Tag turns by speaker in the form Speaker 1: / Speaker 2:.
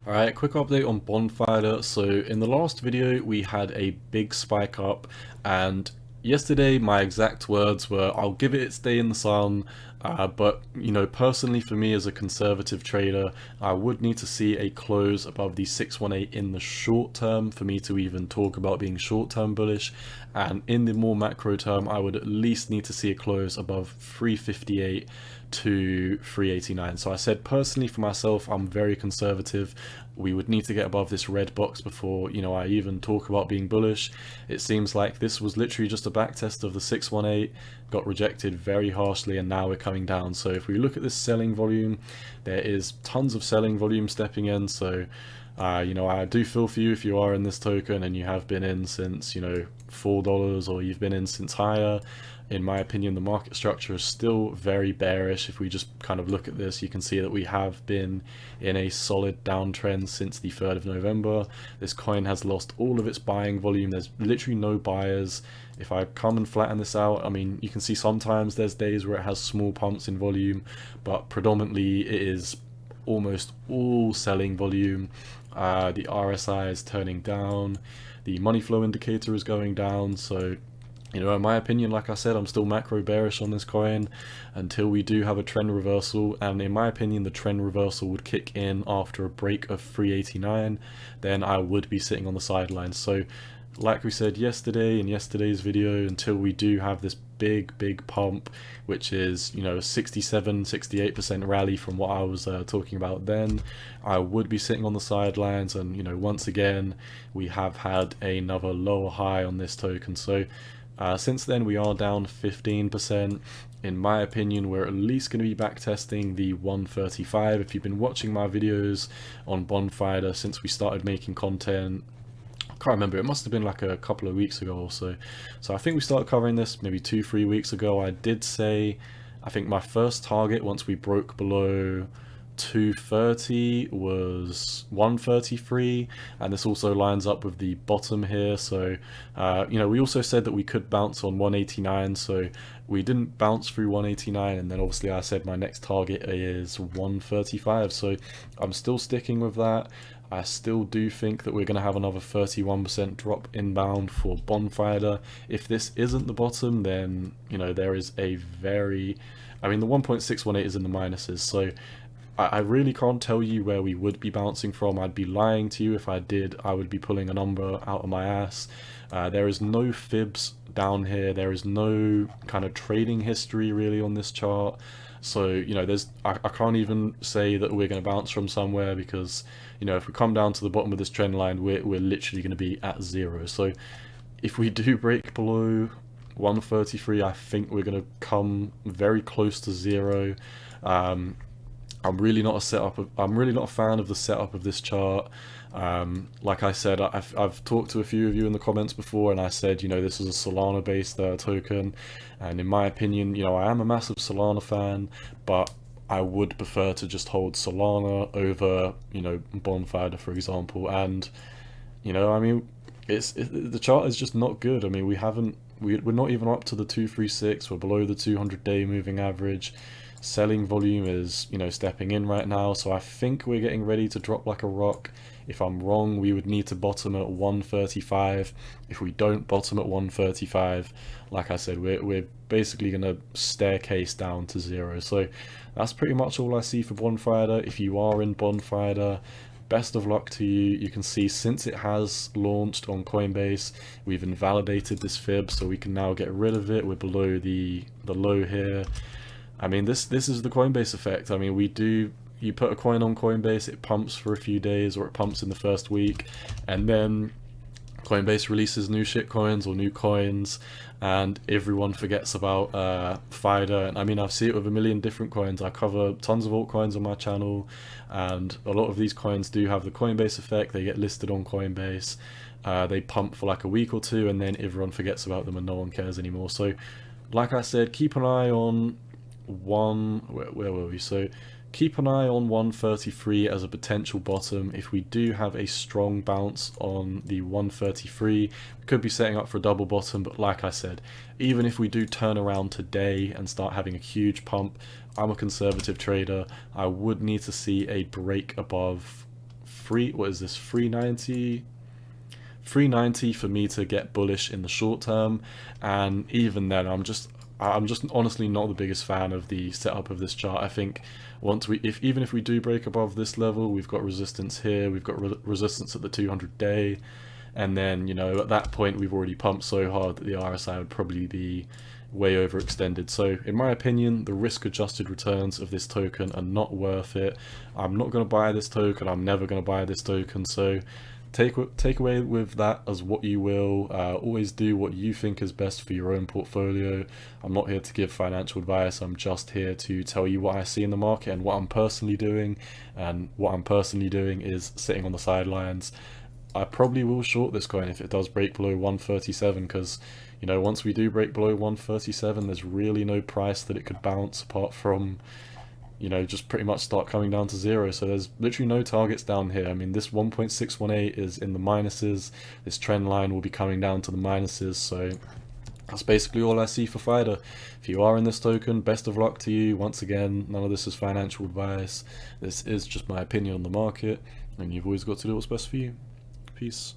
Speaker 1: Alright, quick update on Bonfida. So in the last video we had a big spike up, and yesterday my exact words were, I'll give it its day in the sun, but personally for me as a conservative trader, I would need to see a close above the 618 in the short term for me to even talk about being short term bullish, and in the more macro term I would at least need to see a close above 358 to 389. So I said personally for myself, I'm very conservative. We would need to get above this red box before I even talk about being bullish. It seems like this was literally just a backtest of the 618, got rejected very harshly, and now we're coming down. So if we look at this selling volume, there is tons of selling volume stepping in. So I do feel for you if you are in this token and you have been in since $4, or you've been in since higher. In my opinion, the market structure is still very bearish. If we just kind of look at this, you can see that we have been in a solid downtrend since the 3rd of November. This coin has lost all of its buying volume. There's literally no buyers. If I come and flatten this out, I mean, you can see sometimes there's days where it has small pumps in volume, but predominantly it is almost all selling volume. The RSI is turning down. The money flow indicator is going down. So in my opinion, like I said, I'm still macro bearish on this coin until we do have a trend reversal, and in my opinion the trend reversal would kick in after a break of 389. Then I would be sitting on the sidelines. So like we said yesterday in yesterday's video, until we do have this big pump, which is a 67-68% rally from what I was talking about then, I would be sitting on the sidelines. And once again we have had another lower high on this token. So since then we are down 15%. In my opinion, we're at least going to be back testing the 135. If you've been watching my videos on Bonfida since we started making content, I can't remember, it must have been like a couple of weeks ago or so. So I think we started covering this maybe 2-3 weeks ago. I did say, I think my first target once we broke below 230 was 133, and this also lines up with the bottom here. So we also said that we could bounce on 189, so we didn't bounce through 189, and then obviously I said my next target is 135, so I'm still sticking with that. I still do think that we're going to have another 31% drop inbound for Bonfida. If this isn't the bottom, then there is a very, the 1.618 is in the minuses, so I really can't tell you where we would be bouncing from. I'd be lying to you if I did. I would be pulling a number out of my ass. There is no fibs down here. There is no kind of trading history really on this chart. So I can't even say that we're going to bounce from somewhere, because if we come down to the bottom of this trend line, we're literally going to be at zero. So if we do break below 133, I think we're going to come very close to zero. I'm really not a fan of the setup of this chart. Like I said, I've talked to a few of you in the comments before, and I said, this is a Solana based token, and in my opinion, I am a massive Solana fan, but I would prefer to just hold Solana over, Bonfida, for example. And the chart is just not good. We're not even up to the 236. We're below the 200-day moving average. Selling volume is stepping in right now, so I think we're getting ready to drop like a rock. If I'm wrong, we would need to bottom at 135. If we don't bottom at 135, like I said, we're basically going to staircase down to zero. So that's pretty much all I see for Bonfida. If you are in Bonfida, best of luck to you. You can see since it has launched on Coinbase, we've invalidated this fib, so we can now get rid of it. We're below the low here. This is the Coinbase effect. You put a coin on Coinbase, it pumps for a few days, or it pumps in the first week, and then Coinbase releases new shit coins or new coins, and everyone forgets about FIDA. And I've seen it with a million different coins. I cover tons of altcoins on my channel, and a lot of these coins do have the Coinbase effect. They get listed on Coinbase, they pump for like a week or two, and then everyone forgets about them and no one cares anymore. So like I said, keep an eye on where were we? So keep an eye on 133 as a potential bottom. If we do have a strong bounce on the 133, we could be setting up for a double bottom. But like I said, even if we do turn around today and start having a huge pump, I'm a conservative trader. I would need to see a break above what is this, 390 for me to get bullish in the short term, and even then I'm just honestly not the biggest fan of the setup of this chart. I think once even if we do break above this level, we've got resistance here, we've got resistance at the 200-day, and then, you know, at that point we've already pumped so hard that the RSI would probably be way overextended. So in my opinion, the risk adjusted returns of this token are not worth it. I'm not going to buy this token, I'm never going to buy this token. So take away with that as what you will. Always do what you think is best for your own portfolio. I'm not here to give financial advice, I'm just here to tell you what I see in the market and what I'm personally doing, and what I'm personally doing is sitting on the sidelines. I probably will short this coin if it does break below 137, because, you know, once we do break below 137, there's really no price that it could bounce apart from, you know, just pretty much start coming down to zero. So there's literally no targets down here. I mean, this 1.618 is in the minuses, this trend line will be coming down to the minuses, so that's basically all I see for FIDA. If you are in this token, best of luck to you. Once again, none of this is financial advice, this is just my opinion on the market, and you've always got to do what's best for you. Peace.